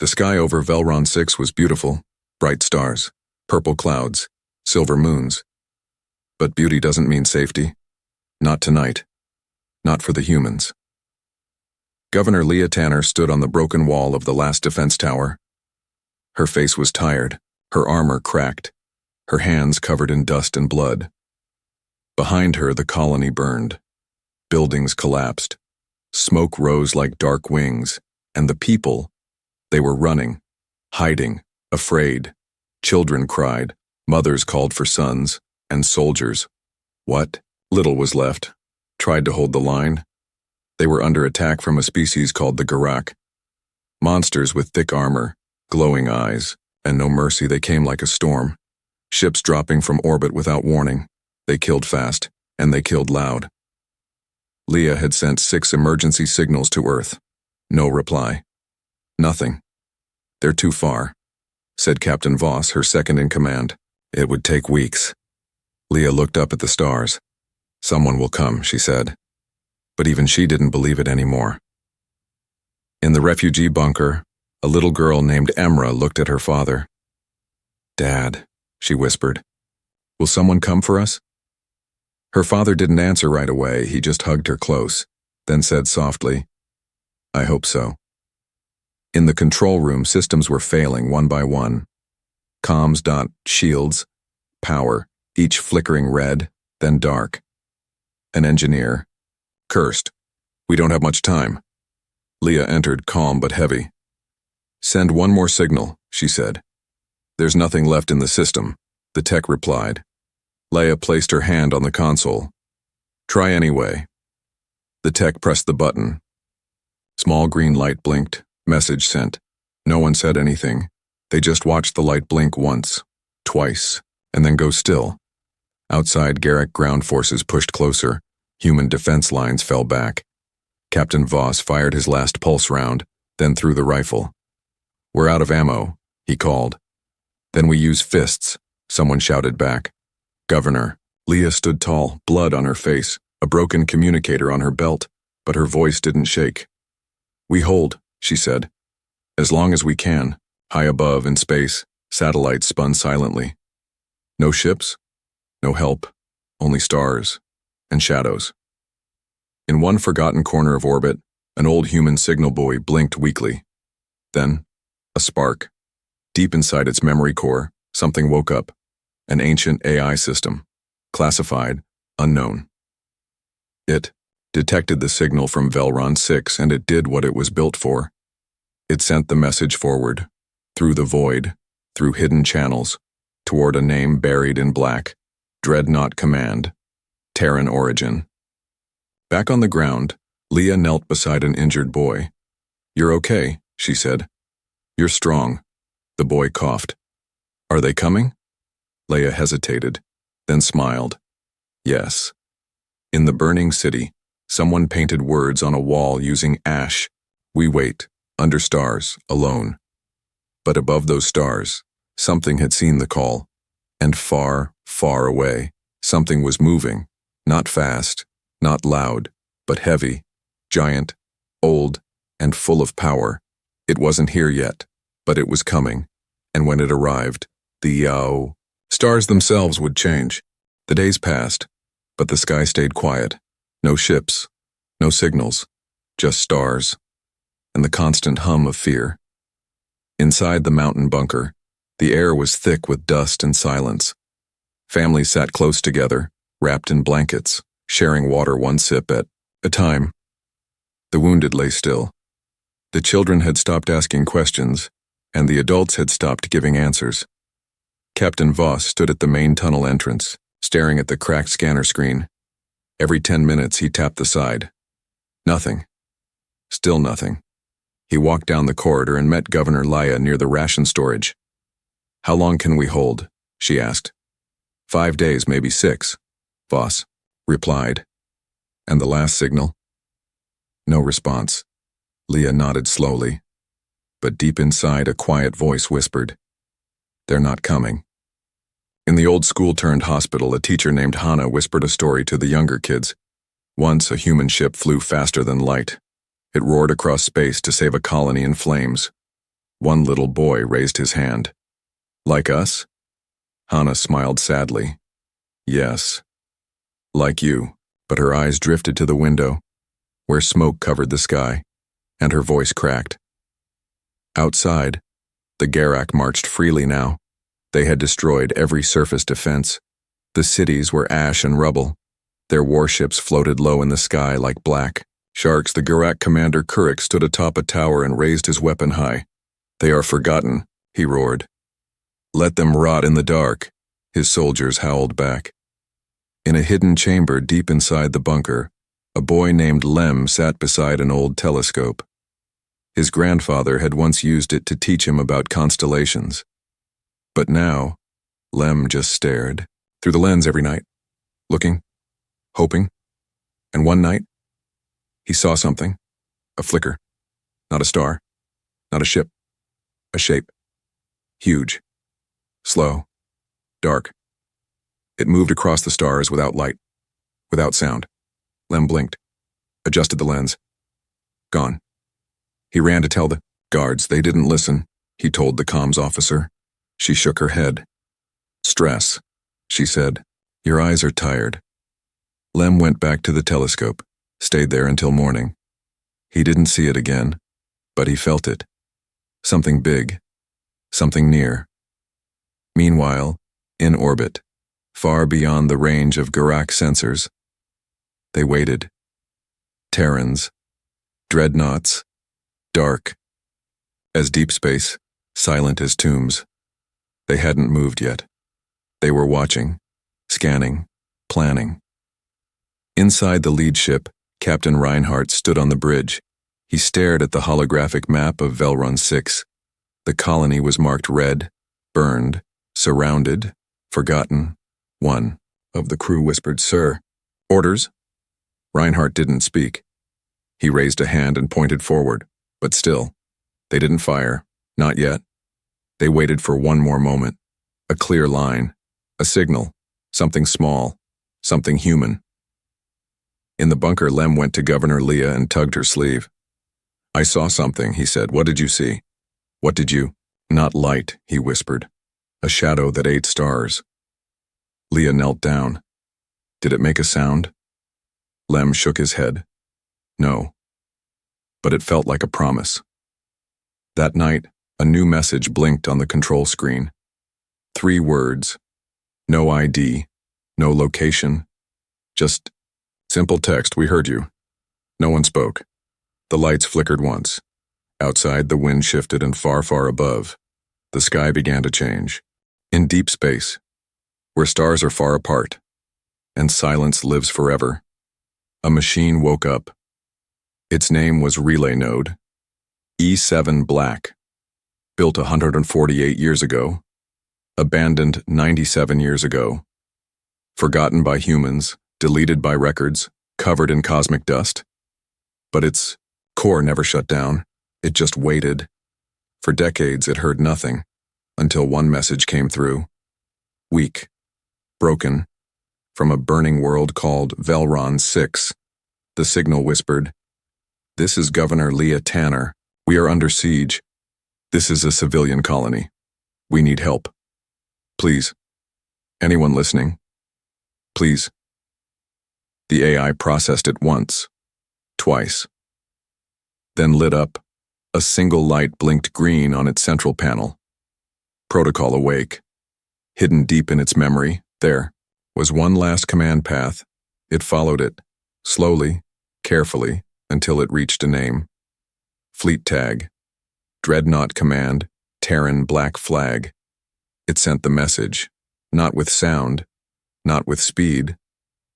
The sky over Velron 6 was beautiful, bright stars, purple clouds, silver moons. But beauty doesn't mean safety. Not tonight. Not for the humans. Governor Leah Tanner stood on the broken wall of the last defense tower. Her face was tired, her armor cracked, her hands covered in dust and blood. Behind her, the colony burned. Buildings collapsed. Smoke rose like dark wings, and the people, they were running, hiding, afraid. Children cried, mothers called for sons, and soldiers. What little was left tried to hold the line. They were under attack from a species called the Garak. Monsters with thick armor, glowing eyes, and no mercy. They came like a storm. Ships dropping from orbit without warning. They killed fast, and they killed loud. Leah had sent 6 emergency signals to Earth. No reply. Nothing. They're too far, said Captain Voss, her second in command. It would take weeks. Leah looked up at the stars. Someone will come, she said. But even she didn't believe it anymore. In the refugee bunker, a little girl named Emra looked at her father. Dad, she whispered, will someone come for us? Her father didn't answer right away. He just hugged her close, then said softly, I hope so. In the control room, systems were failing one by one. Comms, shields, power, each flickering red, then dark. An engineer. Cursed. We don't have much time. Leah entered, calm but heavy. Send one more signal, she said. There's nothing left in the system, the tech replied. Leia placed her hand on the console. Try anyway. The tech pressed the button. Small green light blinked, message sent. No one said anything. They just watched the light blink once, twice, and then go still. Outside, Garrick ground forces pushed closer. Human defense lines fell back. Captain Voss fired his last pulse round, then threw the rifle. We're out of ammo, he called. Then we use fists, someone shouted back. Governor. Leah stood tall, blood on her face, a broken communicator on her belt, but her voice didn't shake. We hold, she said. As long as we can. High above, in space, satellites spun silently. No ships, no help, only stars and shadows. In one forgotten corner of orbit, an old human signal buoy blinked weakly. Then, a spark. Deep inside its memory core, something woke up. An ancient AI system. Classified, unknown. It detected the signal from Velron 6 and it did what it was built for. It sent the message forward, through the void, through hidden channels, toward a name buried in black. Dreadnought Command. Terran origin. Back on the ground, Leah knelt beside an injured boy. You're okay, she said. You're strong. The boy coughed. Are they coming? Leia hesitated, then smiled. Yes. In the burning city, someone painted words on a wall using ash. We wait, under stars, alone. But above those stars, something had seen the call. And far, far away, something was moving. Not fast, not loud, but heavy, giant, old, and full of power. It wasn't here yet, but it was coming. And when it arrived, the stars themselves would change. The days passed, but the sky stayed quiet. No ships, no signals, just stars, and the constant hum of fear. Inside the mountain bunker, the air was thick with dust and silence. Families sat close together, wrapped in blankets, sharing water one sip at a time. The wounded lay still. The children had stopped asking questions, and the adults had stopped giving answers. Captain Voss stood at the main tunnel entrance, staring at the cracked scanner screen. Every 10 minutes he tapped the side. Nothing. Still nothing. He walked down the corridor and met Governor Leia near the ration storage. How long can we hold? She asked. 5 days, maybe 6, Voss replied. And the last signal? No response. Leah nodded slowly, but deep inside a quiet voice whispered, They're not coming. In the old school-turned hospital, a teacher named Hannah whispered a story to the younger kids. Once a human ship flew faster than light. It roared across space to save a colony in flames. One little boy raised his hand. Like us? Hannah smiled sadly. Yes. Like you. But her eyes drifted to the window, where smoke covered the sky, and her voice cracked. Outside, the Garak marched freely now. They had destroyed every surface defense. The cities were ash and rubble. Their warships floated low in the sky like black sharks. The Garak commander Kurik stood atop a tower and raised his weapon high. They are forgotten, he roared. Let them rot in the dark, his soldiers howled back. In a hidden chamber deep inside the bunker, a boy named Lem sat beside an old telescope. His grandfather had once used it to teach him about constellations. But now, Lem just stared through the lens every night, looking, hoping, and one night, he saw something, a flicker, not a star, not a ship, a shape, huge, slow, dark. It moved across the stars without light, without sound. Lem blinked, adjusted the lens. Gone. He ran to tell the guards. They didn't listen, he told the comms officer. She shook her head. Stress, she said. Your eyes are tired. Lem went back to the telescope, stayed there until morning. He didn't see it again, but he felt it. Something big, something near. Meanwhile, in orbit, far beyond the range of Garak sensors, they waited. Terrans, dreadnoughts, dark, as deep space, silent as tombs. They hadn't moved yet. They were watching, scanning, planning. Inside the lead ship, Captain Reinhardt stood on the bridge. He stared at the holographic map of Velron 6. The colony was marked red, burned, surrounded, forgotten. One of the crew whispered, Sir, orders? Reinhardt didn't speak. He raised a hand and pointed forward, but still, they didn't fire, not yet. They waited for one more moment, a clear line, a signal, something small, something human. In the bunker, Lem went to Governor Leah and tugged her sleeve. I saw something, he said. What did you see? What did you? Not light, he whispered. A shadow that ate stars. Leah knelt down. Did it make a sound? Lem shook his head. No. But it felt like a promise. That night, a new message blinked on the control screen. 3 words. No ID, no location, just simple text, we heard you. No one spoke. The lights flickered once. Outside, the wind shifted, and far, far above, the sky began to change. In deep space, where stars are far apart, and silence lives forever, a machine woke up. Its name was Relay Node, E7 Black, built 148 years ago, abandoned 97 years ago, forgotten by humans, deleted by records, covered in cosmic dust. But its core never shut down. It just waited. For decades it heard nothing, until one message came through. Weak, broken, from a burning world called Velron 6. The signal whispered, This is Governor Leah Tanner. We are under siege. This is a civilian colony. We need help. Please. Anyone listening? Please. The AI processed it once, twice. Then lit up. A single light blinked green on its central panel. Protocol awake. Hidden deep in its memory, there was one last command path. It followed it, slowly, carefully, until it reached a name. Fleet tag. Dreadnought command, Terran black flag. It sent the message, not with sound, not with speed,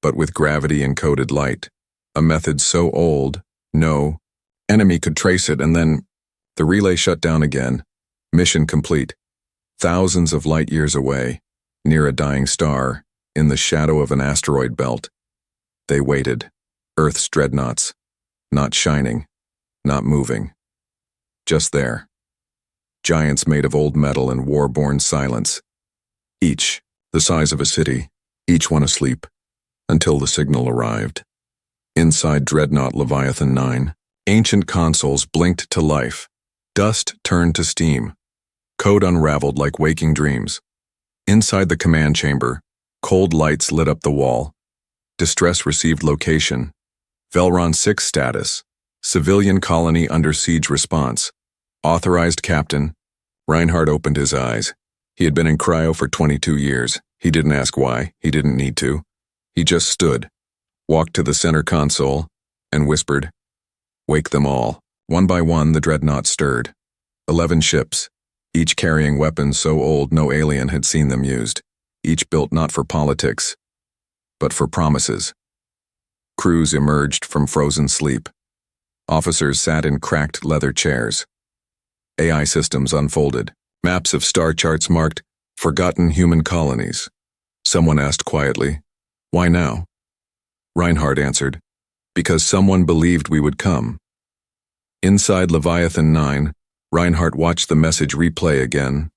but with gravity-encoded light. A method so old, no enemy could trace it, and then the relay shut down again. Mission complete. Thousands of light years away, near a dying star, in the shadow of an asteroid belt. They waited. Earth's dreadnoughts. Not shining, not moving. Just there. Giants made of old metal and war-born silence. Each the size of a city, each one asleep, until the signal arrived. Inside Dreadnought Leviathan 9, ancient consoles blinked to life. Dust turned to steam. Code unraveled like waking dreams. Inside the command chamber, cold lights lit up the wall. Distress received location. Velron 6 status. Civilian colony under siege response. Authorized captain. Reinhardt opened his eyes. He had been in cryo for 22 years. He didn't ask why. He didn't need to. He just stood, walked to the center console, and whispered, "Wake them all." One by one, the dreadnoughts stirred. 11 ships, each carrying weapons so old no alien had seen them used, each built not for politics, but for promises. Crews emerged from frozen sleep. Officers sat in cracked leather chairs. AI systems unfolded. Maps of star charts marked forgotten human colonies. Someone asked quietly, "Why now?" Reinhardt answered, "Because someone believed we would come." Inside Leviathan 9, Reinhardt watched the message replay again.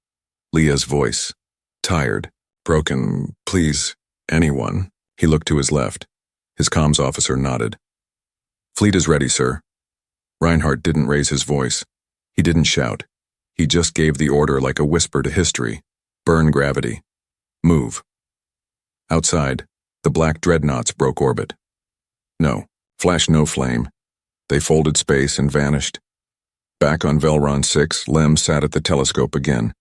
Leah's voice. Tired. Broken. "Please, anyone." He looked to his left. His comms officer nodded. "Fleet is ready, sir." Reinhardt didn't raise his voice. He didn't shout. He just gave the order like a whisper to history. Burn gravity. Move. Outside, the black dreadnoughts broke orbit. No. Flash no flame. They folded space and vanished. Back on Velron 6, Lem sat at the telescope again.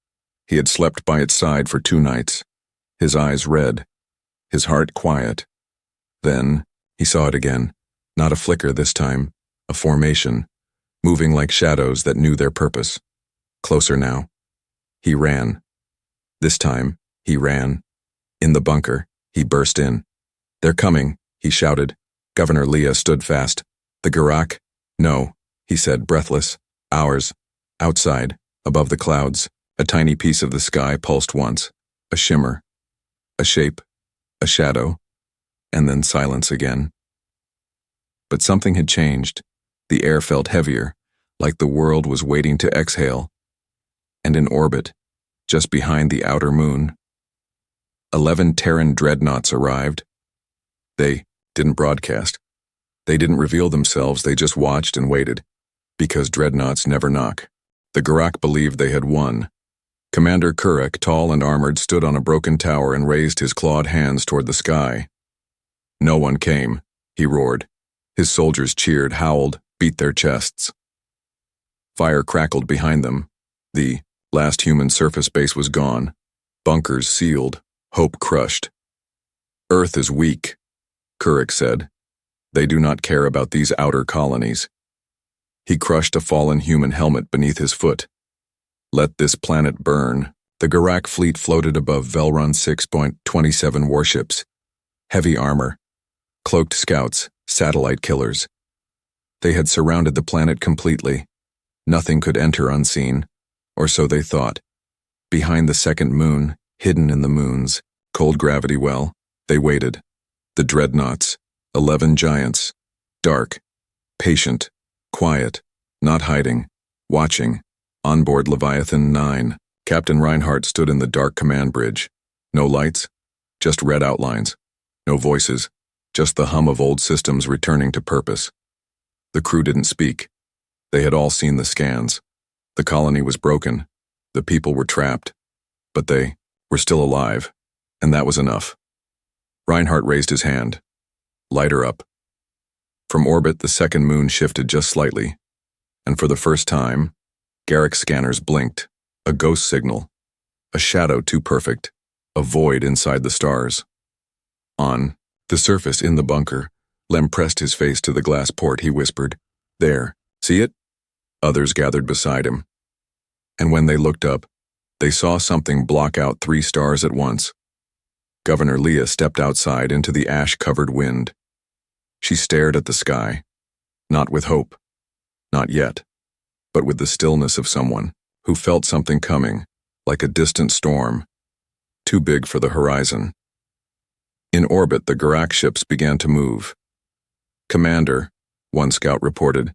He had slept by its side for 2 nights. His eyes red. His heart quiet. Then, he saw it again. Not a flicker this time. A formation. Moving like shadows that knew their purpose. Closer now. He ran. This time, he ran. In the bunker, he burst in. "They're coming," he shouted. Governor Leah stood fast. "The Garak?" "No," he said, breathless. "Ours." Outside, above the clouds, a tiny piece of the sky pulsed once. A shimmer. A shape. A shadow. And then silence again. But something had changed. The air felt heavier, like the world was waiting to exhale. And in orbit, just behind the outer moon, 11 Terran dreadnoughts arrived. They didn't broadcast. They didn't reveal themselves, they just watched and waited. Because dreadnoughts never knock. The Garak believed they had won. Commander Kurek, tall and armored, stood on a broken tower and raised his clawed hands toward the sky. No one came, he roared. His soldiers cheered, howled, beat their chests. Fire crackled behind them. The last human surface base was gone. Bunkers sealed, hope crushed. "Earth is weak," Kurek said. "They do not care about these outer colonies." He crushed a fallen human helmet beneath his foot. "Let this planet burn." The Garak fleet floated above Velron 6.27 warships. Heavy armor. Cloaked scouts, satellite killers. They had surrounded the planet completely. Nothing could enter unseen, or so they thought. Behind the second moon, hidden in the moons, cold gravity well, they waited. The dreadnoughts, 11 giants, dark, patient, quiet, not hiding, watching. Onboard Leviathan 9, Captain Reinhardt stood in the dark command bridge. No lights, just red outlines. No voices, just the hum of old systems returning to purpose. The crew didn't speak. They had all seen the scans. The colony was broken. The people were trapped. But they were still alive, and that was enough. Reinhardt raised his hand. "Light her up." From orbit, the second moon shifted just slightly, and for the first time, Garak scanners blinked. A ghost signal. A shadow too perfect. A void inside the stars. On the surface in the bunker, Lem pressed his face to the glass port. He whispered, "There, see it?" Others gathered beside him. And when they looked up, they saw something block out 3 stars at once. Governor Leah stepped outside into the ash-covered wind. She stared at the sky, not with hope, not yet, but with the stillness of someone who felt something coming, like a distant storm, too big for the horizon. In orbit, the Garak ships began to move. "Commander," one scout reported,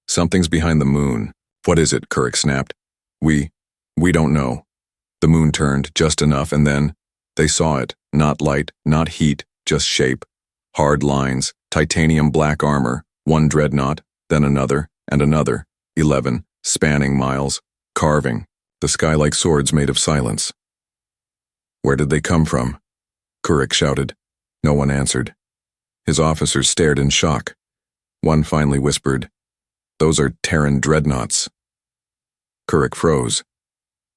"something's behind the moon." "What is it?" Kurek snapped. We don't know." The moon turned just enough, and then they saw it. Not light, not heat, just shape. Hard lines, titanium black armor, one dreadnought, then another, and another. 11. spanning miles, carving the sky like swords made of silence. Where did they come from? Kurik shouted. No one answered. His officers stared in shock. One finally whispered, "Those are Terran dreadnoughts." Kurik froze.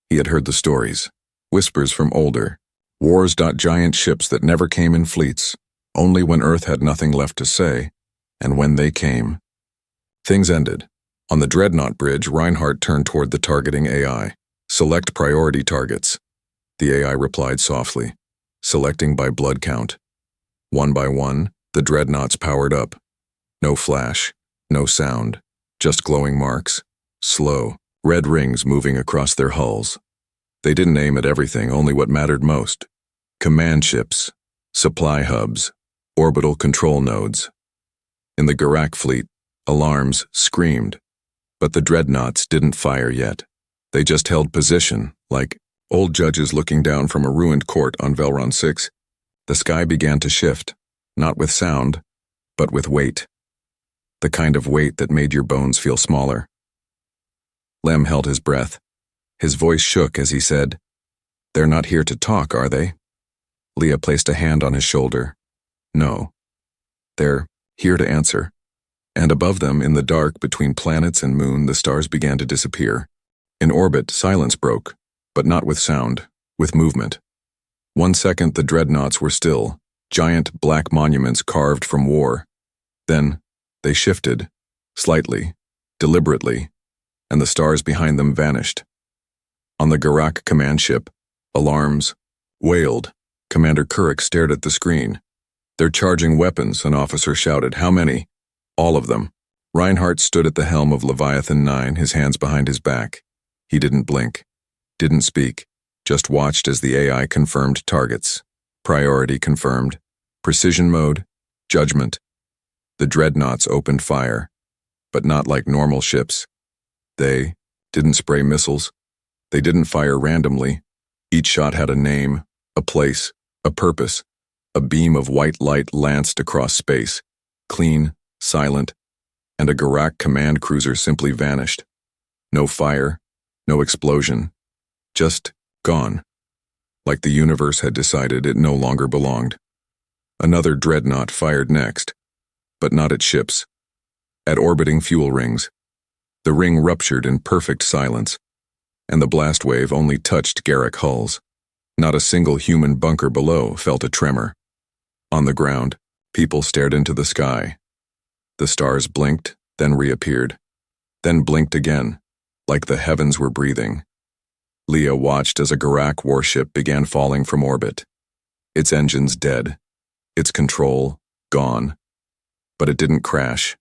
He had heard the stories, whispers from older, wars. Giant ships that never came in fleets, only when Earth had nothing left to say, and when they came. Things ended. On the Dreadnought Bridge, Reinhardt turned toward the targeting AI. "Select priority targets." The AI replied softly, selecting by blood count. One by one, the dreadnoughts powered up. No flash, no sound, just glowing marks, slow, red rings moving across their hulls. They didn't aim at everything, only what mattered most. Command ships, supply hubs, orbital control nodes. In the Garak fleet, alarms screamed, but the dreadnoughts didn't fire yet. They just held position, like old judges looking down from a ruined court on Velron 6. The sky began to shift, not with sound, but with weight. The kind of weight that made your bones feel smaller. Lem held his breath. His voice shook as he said, "They're not here to talk, are they?" Leah placed a hand on his shoulder. "No. They're here to answer." And above them, in the dark between planets and moon, the stars began to disappear. In orbit, silence broke, but not with sound, with movement. 1 second the dreadnoughts were still, giant black monuments carved from war. Then, they shifted, slightly, deliberately, and the stars behind them vanished. On the Garak command ship, alarms wailed. Commander Kurik stared at the screen. "They're charging weapons," an officer shouted. "How many?" "All of them." Reinhardt stood at the helm of Leviathan 9, his hands behind his back. He didn't blink, didn't speak, just watched as the AI confirmed targets. Priority confirmed. Precision mode. Judgment. The dreadnoughts opened fire, but not like normal ships. They didn't spray missiles. They didn't fire randomly. Each shot had a name, a place, a purpose. A beam of white light lanced across space, clean, silent, and a Garak command cruiser simply vanished. No fire, no explosion, just gone. Like the universe had decided it no longer belonged. Another dreadnought fired next, but not at ships, at orbiting fuel rings. The ring ruptured in perfect silence, and the blast wave only touched Garak hulls. Not a single human bunker below felt a tremor. On the ground, people stared into the sky. The stars blinked, then reappeared, then blinked again, like the heavens were breathing. Leah watched as a Garak warship began falling from orbit. Its engines dead, its control gone. But it didn't crash.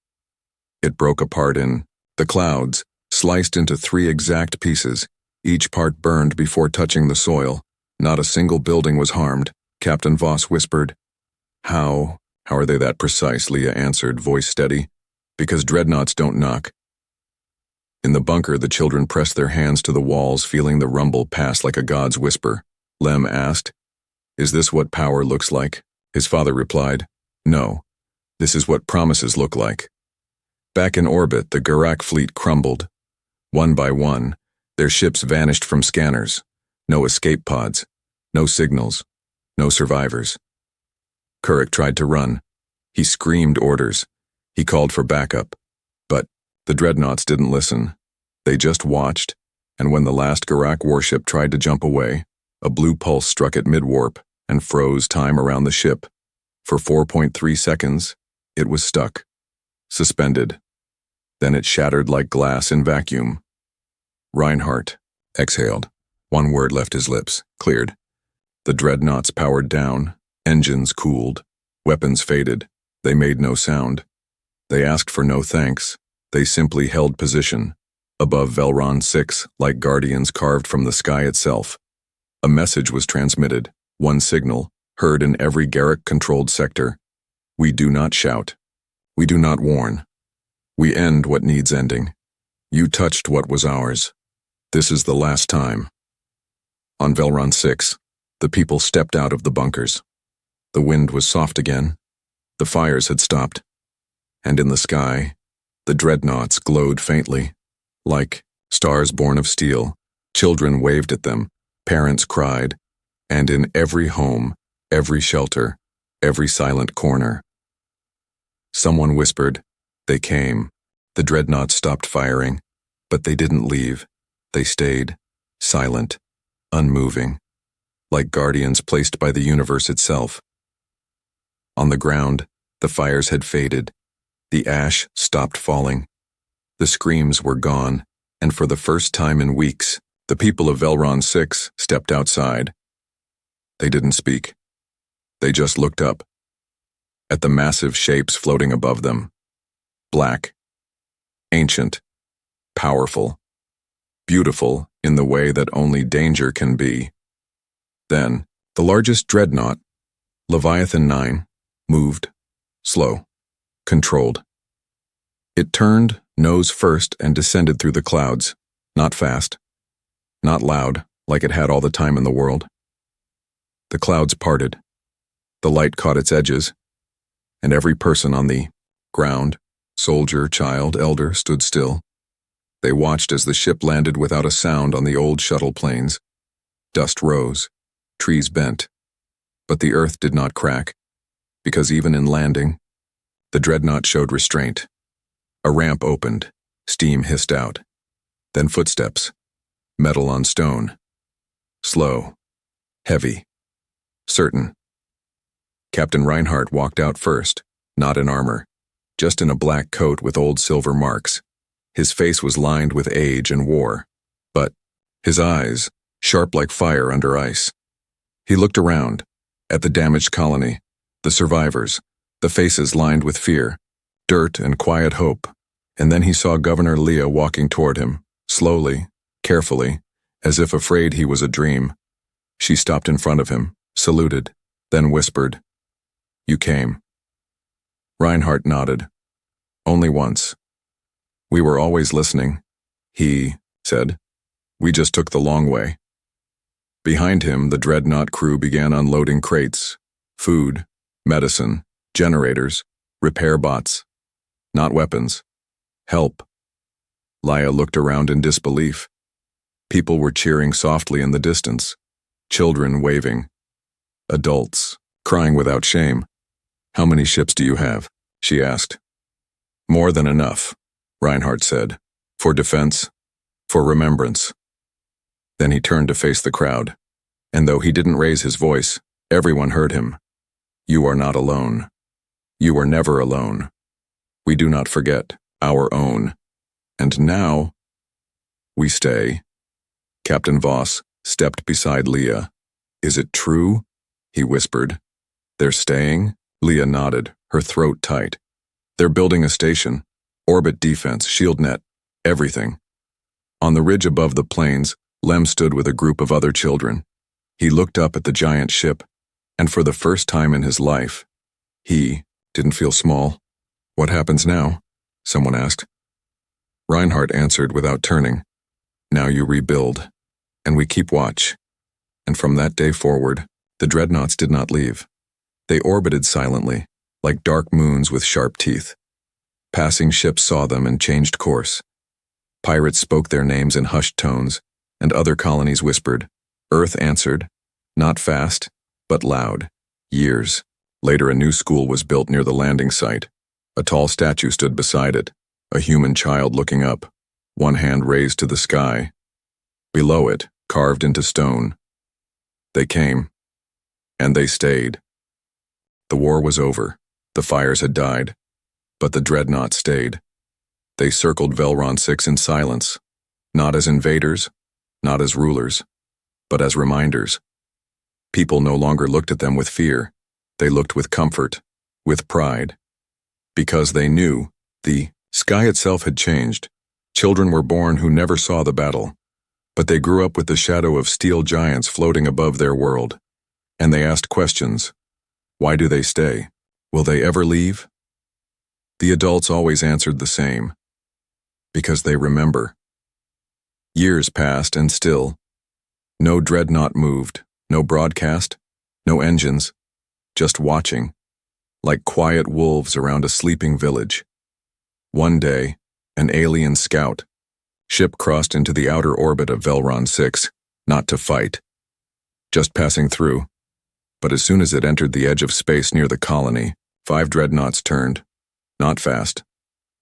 It broke apart in the clouds, sliced into 3 exact pieces, each part burned before touching the soil. Not a single building was harmed. Captain Voss whispered. How are they that precise?" Leah answered, voice steady. "Because dreadnoughts don't knock." In the bunker, the children pressed their hands to the walls, feeling the rumble pass like a god's whisper. Lem asked, "Is this what power looks like?" His father replied, "No, this is what promises look like." Back in orbit, the Garak fleet crumbled. One by one, their ships vanished from scanners. No escape pods, no signals, no survivors. Kurik tried to run. He screamed orders. He called for backup. But the dreadnoughts didn't listen. They just watched, and when the last Garak warship tried to jump away, a blue pulse struck it mid-warp and froze time around the ship. For 4.3 seconds, it was stuck, suspended. Then it shattered like glass in vacuum. Reinhardt exhaled. One word left his lips, cleared. The dreadnoughts powered down, engines cooled, weapons faded. They made no sound. They asked for no thanks. They simply held position, above Velron 6, like guardians carved from the sky itself. A message was transmitted, one signal, heard in every Garak-controlled sector. We do not shout. We do not warn. We end what needs ending. You touched what was ours. This is the last time. On Velron 6, the people stepped out of the bunkers. The wind was soft again. The fires had stopped. And in the sky, the dreadnoughts glowed faintly, like Stars born of steel, children waved at them, parents cried, and in every home, every shelter, every silent corner. Someone whispered, "They came." The dreadnoughts stopped firing, but they didn't leave. They stayed, silent, unmoving, like guardians placed by the universe itself. On the ground, the fires had faded. The ash stopped falling. The screams were gone, and for the first time in weeks, the people of Velron 6 stepped outside. They didn't speak. They just looked up at the massive shapes floating above them. Black, ancient, powerful, beautiful in the way that only danger can be. Then, the largest dreadnought, Leviathan 9, moved, slow, controlled. It turned, nose first, and descended through the clouds, not fast, not loud, like it had all the time in the world. The clouds parted. The light caught its edges, and every person on the ground, soldier, child, elder, stood still. They watched as the ship landed without a sound on the old shuttle plains. Dust rose, trees bent, but the earth did not crack, because even in landing, the dreadnought showed restraint. A ramp opened, steam hissed out, then footsteps, metal on stone, slow, heavy, certain. Captain Reinhardt walked out first, not in armor, just in a black coat with old silver marks. His face was lined with age and war, but his eyes, sharp like fire under ice. He looked around, at the damaged colony, the survivors, the faces lined with fear, dirt and quiet hope, and then he saw Governor Leah walking toward him, slowly, carefully, as if afraid he was a dream. She stopped in front of him, saluted, then whispered, "You came." Reinhardt nodded. "Only once. We were always listening," he said. "We just took the long way." Behind him, the dreadnought crew began unloading crates, food, medicine, generators, repair bots. Not weapons. Help. Leia looked around in disbelief. People were cheering softly in the distance, children waving, adults crying without shame. "How many ships do you have?" she asked. "More than enough," Reinhardt said. "For defense, for remembrance." Then he turned to face the crowd, and though he didn't raise his voice, everyone heard him. "You are not alone. You are never alone. We do not forget our own. And now, we stay." Captain Voss stepped beside Leah. "Is it true?" he whispered. "They're staying?" Leah nodded, her throat tight. "They're building a station, orbit defense, shield net, everything." On the ridge above the plains, Lem stood with a group of other children. He looked up at the giant ship, and for the first time in his life, he didn't feel small. "What happens now?" someone asked. Reinhardt answered without turning. "Now you rebuild, and we keep watch." And from that day forward, the dreadnoughts did not leave. They orbited silently, like dark moons with sharp teeth. Passing ships saw them and changed course. Pirates spoke their names in hushed tones, and other colonies whispered. Earth answered, not fast, but loud. Years. Later, a new school was built near the landing site. A tall statue stood beside it, a human child looking up, one hand raised to the sky. Below it, carved into stone. They came, and they stayed. The war was over. The fires had died, but the dreadnought stayed. They circled Velron 6 in silence, not as invaders, not as rulers, but as reminders. People no longer looked at them with fear. They looked with comfort, with pride. Because they knew the sky itself had changed. Children were born who never saw the battle, but they grew up with the shadow of steel giants floating above their world. And they asked questions. Why do they stay? Will they ever leave? The adults always answered the same. Because they remember. Years passed and still, no dreadnought moved, no broadcast, no engines, just watching, like quiet wolves around a sleeping village. One day, an alien scout, Ship crossed into the outer orbit of Velron 6, not to fight. Just passing through. But as soon as it entered the edge of space near the colony, 5 dreadnoughts turned. Not fast.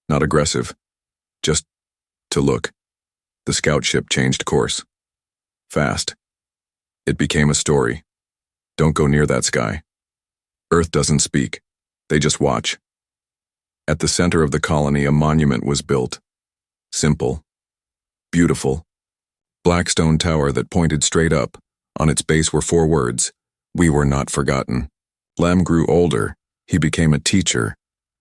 Not aggressive. Just to look. The scout ship changed course. Fast. It became a story. Don't go near that sky. Earth doesn't speak. They just watch. At the center of the colony, a monument was built. Simple. Beautiful. Black stone tower that pointed straight up. On its base were 4 words. We were not forgotten. Lem grew older. He became a teacher.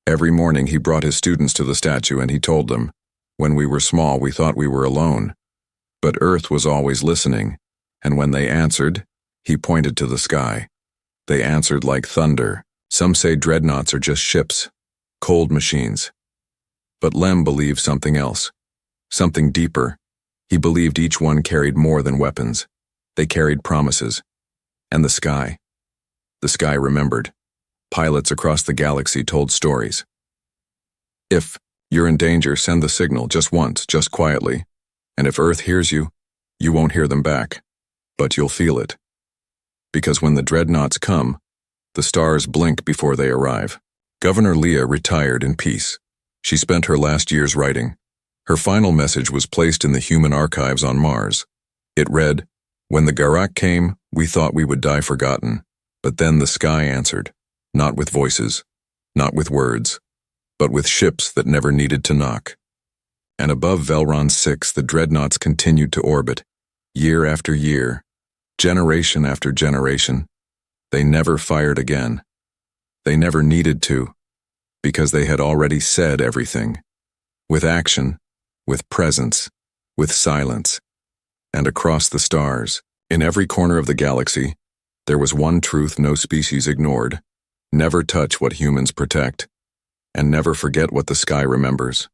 Every morning he brought his students to the statue and he told them, when we were small we thought we were alone. But Earth was always listening, and when they answered, he pointed to the sky. They answered like thunder. Some say dreadnoughts are just ships, cold machines. But Lem believed something else, something deeper. He believed each one carried more than weapons. They carried promises. And the sky. The sky remembered. Pilots across the galaxy told stories. If you're in danger, send the signal just once, just quietly. And if Earth hears you, you won't hear them back. But you'll feel it. Because when the dreadnoughts come, the stars blink before they arrive. Governor Leah retired in peace. She spent her last years writing. Her final message was placed in the human archives on Mars. It read, "When the Garak came, we thought we would die forgotten. But then the sky answered, not with voices, not with words, but with ships that never needed to knock." And above Velron 6, the dreadnoughts continued to orbit, year after year, generation after generation. They never fired again. They never needed to, because they had already said everything. With action, with presence, with silence. And across the stars, in every corner of the galaxy, there was one truth no species ignored. Never touch what humans protect, and never forget what the sky remembers.